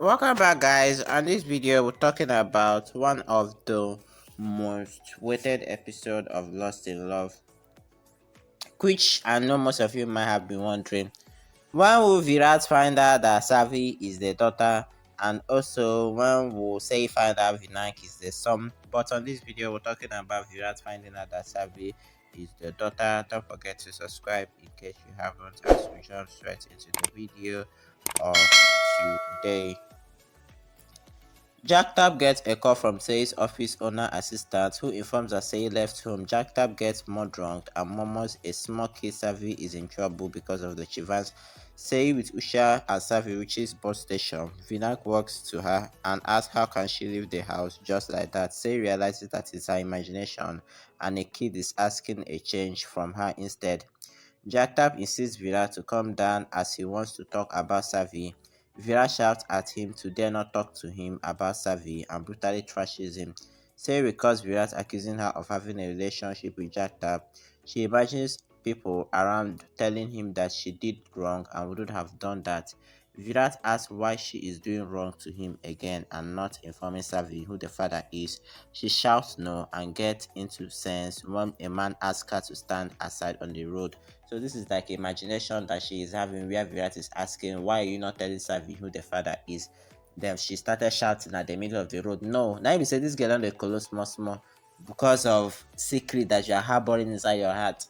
Welcome back, guys. On this video, we're talking about one of the most weighted episode of Lost in Love, which I know most of you might have been wondering. When will Virat find out that Savi is the daughter, and also when will Say find out Vinayak is the son? But on this video, we're talking about Virat finding out that Savi is the daughter. Don't forget to subscribe in case you haven't, as we jump straight into the video of today. Jagtap gets a call from Say's office owner assistant who informs that Say left home. Jagtap gets more drunk and murmurs a small kid Savi is in trouble because of the Chivans. Say with Usha and Savi reaches bus station. Vinak walks to her and asks how can she leave the house just like that. Say realizes that it's her imagination and a kid is asking a change from her instead. Jagtap insists Virat to calm down as he wants to talk about Savi. Virat shouts at him to dare not talk to him about Savi and brutally trashes him. Say recalls Virat accusing her of having a relationship with Jagtap. She imagines people around telling him that she did wrong and wouldn't have done that. Virat asks why she is doing wrong to him again and not informing Savi who the father is. She shouts no and gets into sense when a man asks her to stand aside on the road. So this is like imagination that she is having where Virat is asking, why are you not telling Savi who the father is? Then she started shouting at the middle of the road. No, now you say this girl on the colo small because of secret that you are harboring inside your heart.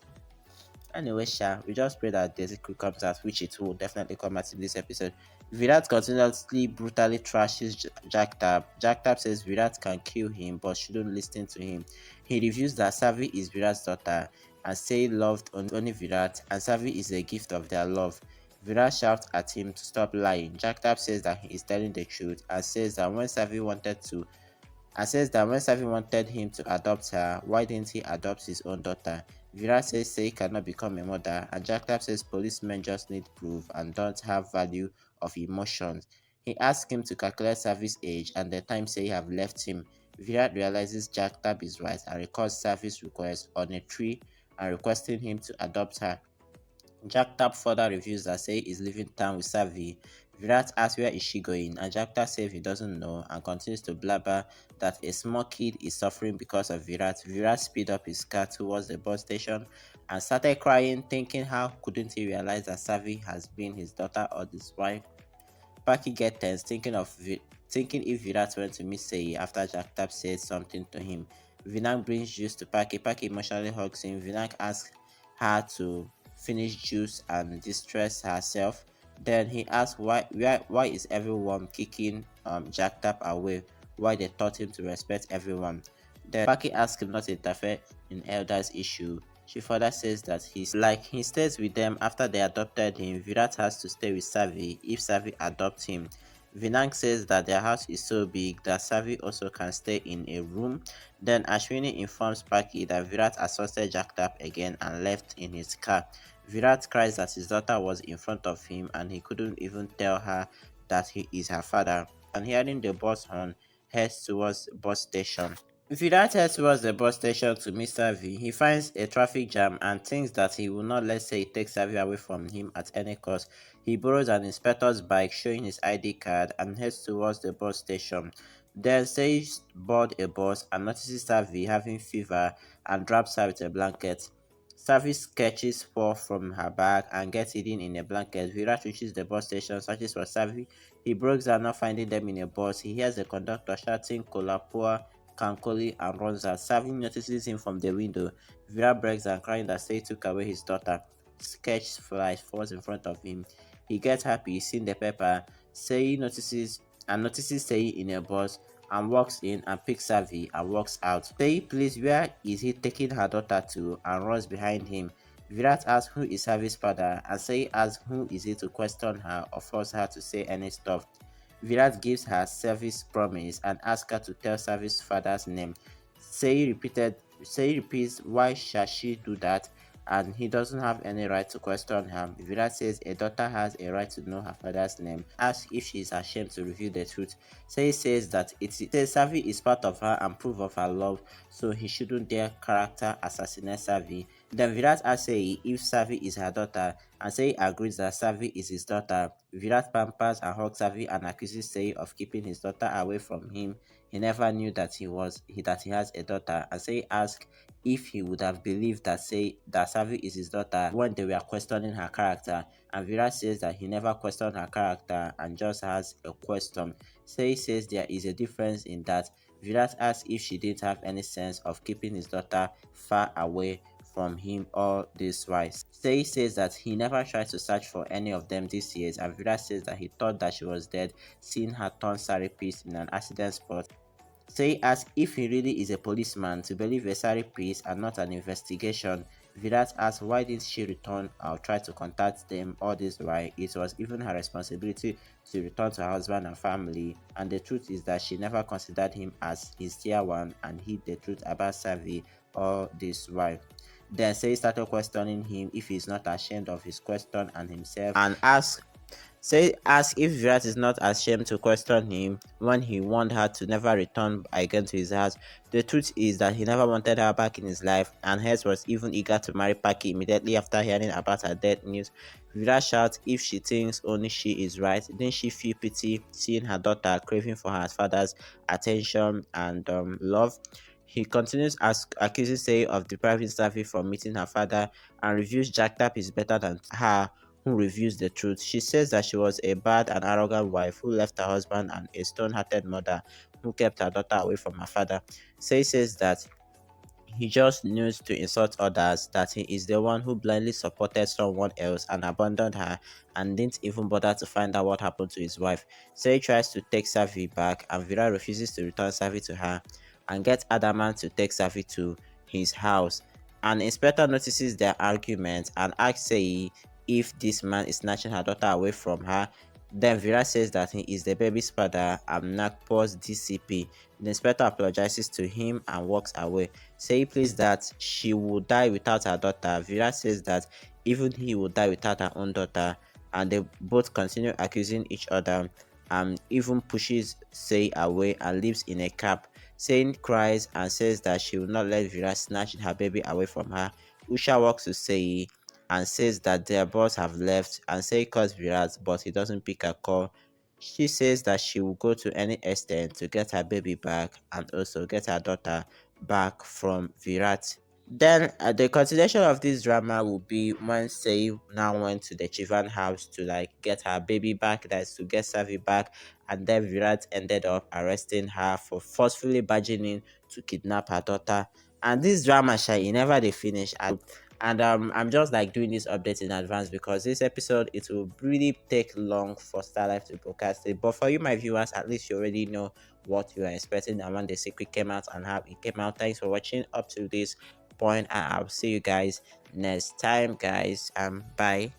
Anyway, we just pray that the secret comes out, which it will definitely come out in this episode. Virat continuously brutally trashes Jagtap. Jagtap says Virat can kill him but shouldn't listen to him. He reveals that Savi is Virat's daughter and say loved only Virat and Savi is a gift of their love. Virat shouts at him to stop lying. Jagtap says that he is telling the truth and says that when Savi wanted him to adopt her, why didn't he adopt his own daughter? Virat says Say cannot become a mother, and Jagtap says policemen just need proof and don't have value of emotions. He asks him to calculate Savi's age and the time Say have left him. Virat realizes Jagtap is right and records Savi's request on a tree and requesting him to adopt her. Jagtap further reveals that Say is leaving town with Savi. Virat asks where is she going and Jagtap says he doesn't know and continues to blabber that a small kid is suffering because of Virat. Virat speed up his car towards the bus station and started crying, thinking how couldn't he realize that Savi has been his daughter or his wife. Paki gets tense thinking if Virat went to meet Sei after Jagtap said something to him. Vinak brings juice to Paki. Paki emotionally hugs him. Vinak asks her to finish juice and distress herself. Then he asks why is everyone kicking Jagtap away? Why they taught him to respect everyone. Then Paki asks him not to interfere in elders' issue. She further says that he stays with them after they adopted him. Virat has to stay with Savi if Savi adopts him. Vinang says that their house is so big that Savi also can stay in a room. Then Ashwini informs Paki that Virat assaulted Jagtap again and left in his car. Virat cries that his daughter was in front of him and he couldn't even tell her that he is her father. And hearing the bus horn, heads towards the bus station. Virat heads towards the bus station to meet Savi. He finds a traffic jam and thinks that he will not let Say take Savi away from him at any cost. He borrows an inspector's bike showing his ID card and heads towards the bus station. Then Say boards a bus and notices Savi having fever and wraps her with a blanket. Savi sketches fall from her bag and gets hidden in a blanket. Virat reaches the bus station, searches for Savi. He breaks down, not finding them in a bus. He hears the conductor shouting Kolapur, Kankoli, and runs out. Savi notices him from the window. Virat breaks and crying that Say took away his daughter. Sketch flies falls in front of him. He gets happy seeing the paper. Say notices Say in a bus and walks in and picks Savi and walks out. Say please where is he taking her daughter to and runs behind him. Virat asks who is Savi's father and Say asks who is he to question her or force her to say any stuff. Virat gives her Savi's promise and asks her to tell Savi's father's name. Say repeats why shall she do that and he doesn't have any right to question her. Virat says a daughter has a right to know her father's name. Asks if she is ashamed to reveal the truth. Say says that Savi is part of her and proof of her love, so he shouldn't dare character assassinate Savi. Then Virat asks Sei if Savi is her daughter, and Sei agrees that Savi is his daughter. Virat pampers and hugs Savi and accuses Sei of keeping his daughter away from him. He never knew that he has a daughter, and Sei asks if he would have believed that Savi is his daughter when they were questioning her character. And Virat says that he never questioned her character and just has a question. Sei says there is a difference in that. Virat asks if she didn't have any sense of keeping his daughter far away from him all this while. Say says that he never tried to search for any of them these years, and Virat says that he thought that she was dead, seeing her turn sari piece in an accident spot. Say asks if he really is a policeman to believe a sari piece and not an investigation. Virat asks why didn't she return or try to contact them all this while it was even her responsibility to return to her husband and family, and the truth is that she never considered him as his dear one and hid the truth about Savi all this while. Then Say started questioning him if he's not ashamed of his question and himself, and ask if Virat is not ashamed to question him when he warned her to never return again to his house. The truth is that he never wanted her back in his life, and Hess was even eager to marry Paki immediately after hearing about her death news. Virat shouts if she thinks only she is right, didn't she feel pity seeing her daughter craving for her father's attention and love? He continues accusing Say of depriving Safi from meeting her father and reviews Jack Tap is better than her who reveals the truth. She says that she was a bad and arrogant wife who left her husband and a stone-hearted mother who kept her daughter away from her father. Say says that he just knows to insult others, that he is the one who blindly supported someone else and abandoned her and didn't even bother to find out what happened to his wife. Say tries to take Savi back and Vera refuses to return Savi to her and gets adamant to take Savi to his house. An inspector notices their argument and asks Sei if this man is snatching her daughter away from her. Then Vera says that he is the baby's father and Nagpur's DCP. The inspector apologizes to him and walks away. Say pleads that she will die without her daughter. Virat says that even he will die without her own daughter, and they both continue accusing each other and even pushes Say away and lives in a cab. Say cries and says that she will not let Virat snatch her baby away from her. Usha walks to Say and says that their boss have left and Say calls Virat but he doesn't pick her call. She says that she will go to any extent to get her baby back and also get her daughter back from Virat. Then the continuation of this drama will be when Sei now went to the Chivan house to like get her baby back, that's to get Savi back, and then Virat ended up arresting her for forcefully barging in to kidnap her daughter. And this drama, Shai, never they finish. And I'm just like doing this update in advance because this episode it will really take long for Starlife to broadcast it. But for you, my viewers, at least you already know what you are expecting and when the secret came out and how it came out. Thanks for watching up to this point, and I'll see you guys next time, guys. Bye.